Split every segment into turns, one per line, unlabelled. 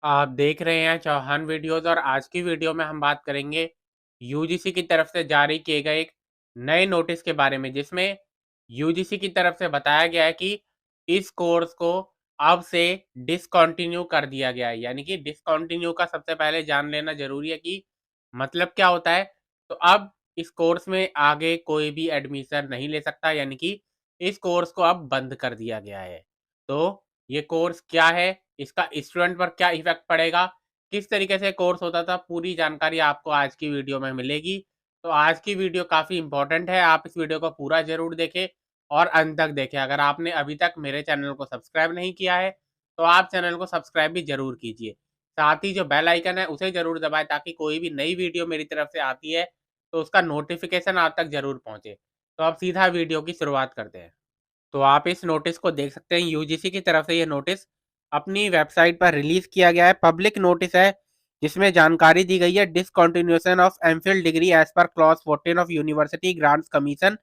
आप देख रहे हैं चौहान वीडियोज़ और आज की वीडियो में हम बात करेंगे यूजीसी की तरफ से जारी किए गए एक नए नोटिस के बारे में, जिसमें यूजीसी की तरफ से बताया गया है कि इस कोर्स को अब से डिसकंटिन्यू कर दिया गया है। यानी कि डिसकंटिन्यू का सबसे पहले जान लेना ज़रूरी है कि मतलब क्या होता है। तो अब इस कोर्स में आगे कोई भी एडमिशन नहीं ले सकता, यानी कि इस कोर्स को अब बंद कर दिया गया है। तो ये कोर्स क्या है, इसका स्टूडेंट पर क्या इफ़ेक्ट पड़ेगा, किस तरीके से कोर्स होता था, पूरी जानकारी आपको आज की वीडियो में मिलेगी। तो आज की वीडियो काफ़ी इम्पोर्टेंट है, आप इस वीडियो को पूरा ज़रूर देखें और अंत तक देखें। अगर आपने अभी तक मेरे चैनल को सब्सक्राइब नहीं किया है, तो आप चैनल को सब्सक्राइब भी ज़रूर कीजिए। साथ ही जो बेल आइकन है उसे ज़रूर दबाएँ, ताकि कोई भी नई वीडियो मेरी तरफ से आती है, तो उसका नोटिफ़िकेशन आप तक ज़रूर पहुँचे। तो अब सीधा वीडियो की शुरुआत करते हैं। तो आप इस नोटिस को देख सकते हैं, यूजीसी की तरफ से ये नोटिस अपनी वेबसाइट पर रिलीज किया गया है। पब्लिक नोटिस है, जिसमें जानकारी दी गई है discontinuation of MPhil degree as per clause 14 of University Grants Commission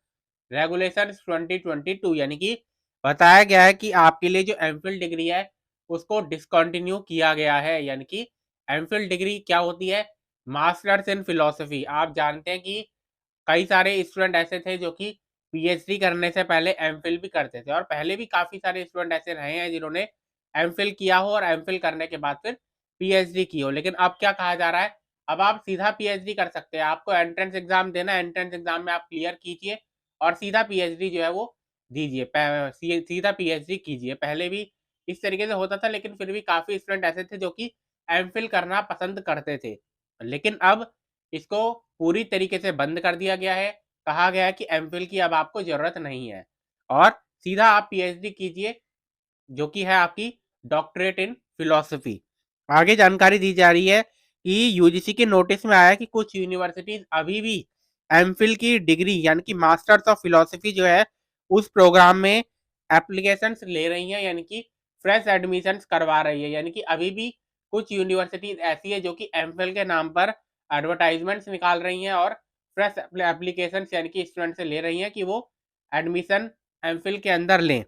regulation 2022। यानी कि बताया गया है कि आपके लिए जो एमफिल डिग्री है उसको डिसकंटिन्यू किया गया है। यानी कि एमफिल डिग्री क्या होती है? Masters in philosophy. आप जानते हैं कि कई सारे स्टूडेंट ऐसे थे जो कि पीएचडी करने से पहले एमफिल भी करते थे, और पहले भी काफ़ी सारे स्टूडेंट ऐसे रहे हैं जिन्होंने एमफिल किया हो और एमफिल करने के बाद फिर पीएचडी की हो। लेकिन अब क्या कहा जा रहा है, अब आप सीधा पीएचडी कर सकते हैं। आपको एंट्रेंस एग्जाम देना है, एंट्रेंस एग्जाम में आप क्लियर कीजिए और सीधा पीएचडी जो है वो दीजिए, सीधा पीएचडी कीजिए। पहले भी इस तरीके से होता था, लेकिन फिर भी काफ़ी स्टूडेंट ऐसे थे जो कि एमफिल करना पसंद करते थे। लेकिन अब इसको पूरी तरीके से बंद कर दिया गया है। कहा गया है कि एमफिल की अब आपको ज़रूरत नहीं है और सीधा आप पीएचडी कीजिए, जो कि है आपकी डॉक्टरेट इन फिलॉसफी। आगे जानकारी दी जा रही है कि यूजीसी के नोटिस में आया है कि कुछ यूनिवर्सिटीज अभी भी एमफिल की डिग्री यानी कि मास्टर्स ऑफ फिलॉसफी जो है उस प्रोग्राम में एप्लीकेशंस ले रही हैं, यानी कि फ्रेश एडमिशंस करवा रही है। यानी कि अभी भी कुछ यूनिवर्सिटीज ऐसी है जो कि एमफिल के नाम पर एडवर्टाइजमेंट्स निकाल रही हैं और फ्रेश एप्लीकेशंस यानी कि स्टूडेंट से ले रही हैं कि वो एडमिशन एमफिल के अंदर लें।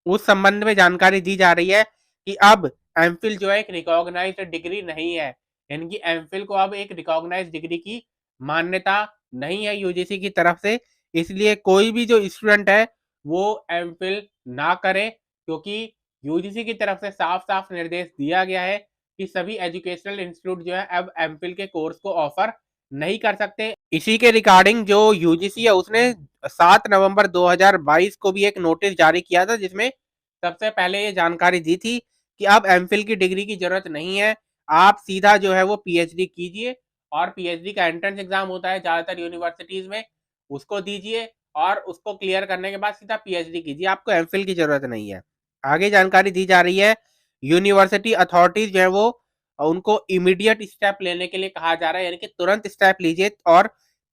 उस संबंध में जानकारी दी जा रही है कि अब एमफिल जो है एक रिकॉग्नाइज्ड डिग्री नहीं है। यानी कि एमफिल को अब एक रिकॉग्नाइज्ड डिग्री की मान्यता नहीं है यूजीसी की तरफ से। इसलिए कोई भी जो स्टूडेंट है वो एमफिल ना करे, क्योंकि यूजीसी की तरफ से साफ साफ निर्देश दिया गया है कि सभी एजुकेशनल इंस्टीट्यूट जो है अब एमफिल के कोर्स को ऑफर नहीं कर सकते। इसी के रिगार्डिंग जो यूजीसी है उसने 7 नवंबर 2022 को भी एक नोटिस जारी किया था, जिसमें सबसे पहले ये जानकारी दी थी कि अब एमफिल की डिग्री की जरूरत नहीं है, आप सीधा जो है वो पीएचडी कीजिए और पीएचडी का एंट्रेंस एग्जाम होता है ज़्यादातर यूनिवर्सिटीज में, उसको दीजिए और उसको क्लियर करने के बाद सीधा पीएचडी कीजिए, आपको एमफिल की जरूरत नहीं है। आगे जानकारी दी जा रही है यूनिवर्सिटी अथॉरिटीज जो है वो उनको इमीडिएट स्टेप लेने के लिए कहा जा रहा है, यानी कि तुरंत स्टेप लीजिए और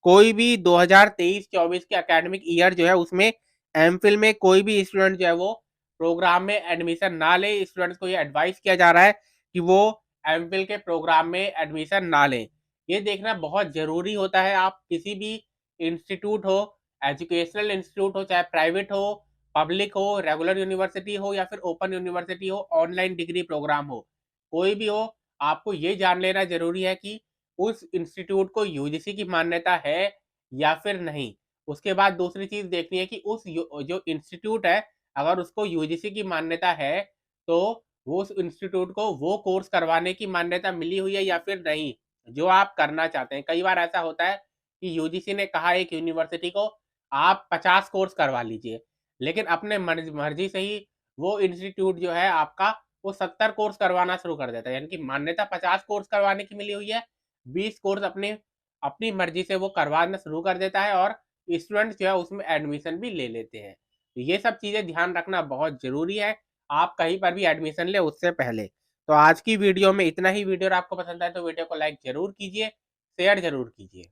कोई भी 2023-24 के एकेडमिक ईयर जो है उसमें एमफिल में कोई भी स्टूडेंट जो है वो प्रोग्राम में एडमिशन ना ले। स्टूडेंट्स को ये एडवाइस किया जा रहा है कि वो एमफिल के प्रोग्राम में एडमिशन ना लें। ये देखना बहुत ज़रूरी होता है। आप किसी भी इंस्टीट्यूट हो, एजुकेशनल इंस्टीट्यूट हो, चाहे प्राइवेट हो, पब्लिक हो, रेगुलर यूनिवर्सिटी हो या फिर ओपन यूनिवर्सिटी हो, ऑनलाइन डिग्री प्रोग्राम हो, कोई भी हो, आपको ये जान लेना ज़रूरी है कि उस इंस्टीट्यूट को यूजीसी की मान्यता है या फिर नहीं। उसके बाद दूसरी चीज़ देखनी है कि उस जो इंस्टीट्यूट है, अगर उसको यूजीसी की मान्यता है, तो वो उस इंस्टीट्यूट को वो कोर्स करवाने की मान्यता मिली हुई है या फिर नहीं, जो आप करना चाहते हैं। कई बार ऐसा होता है कि यूजीसी ने कहा एक यूनिवर्सिटी को आप 50 कोर्स करवा लीजिए, लेकिन अपने मर्जी से ही वो इंस्टीट्यूट जो है आपका वो 70 कोर्स करवाना शुरू कर देता है। यानी कि मान्यता 50 कोर्स करवाने की मिली हुई है, 20 कोर्स अपनी मर्जी से वो करवाना शुरू कर देता है और स्टूडेंट्स जो है उसमें एडमिशन भी ले लेते हैं। तो ये सब चीज़ें ध्यान रखना बहुत ज़रूरी है, आप कहीं पर भी एडमिशन लें उससे पहले। तो आज की वीडियो में इतना ही। वीडियो आपको पसंद आए तो वीडियो को लाइक ज़रूर कीजिए, शेयर ज़रूर कीजिए।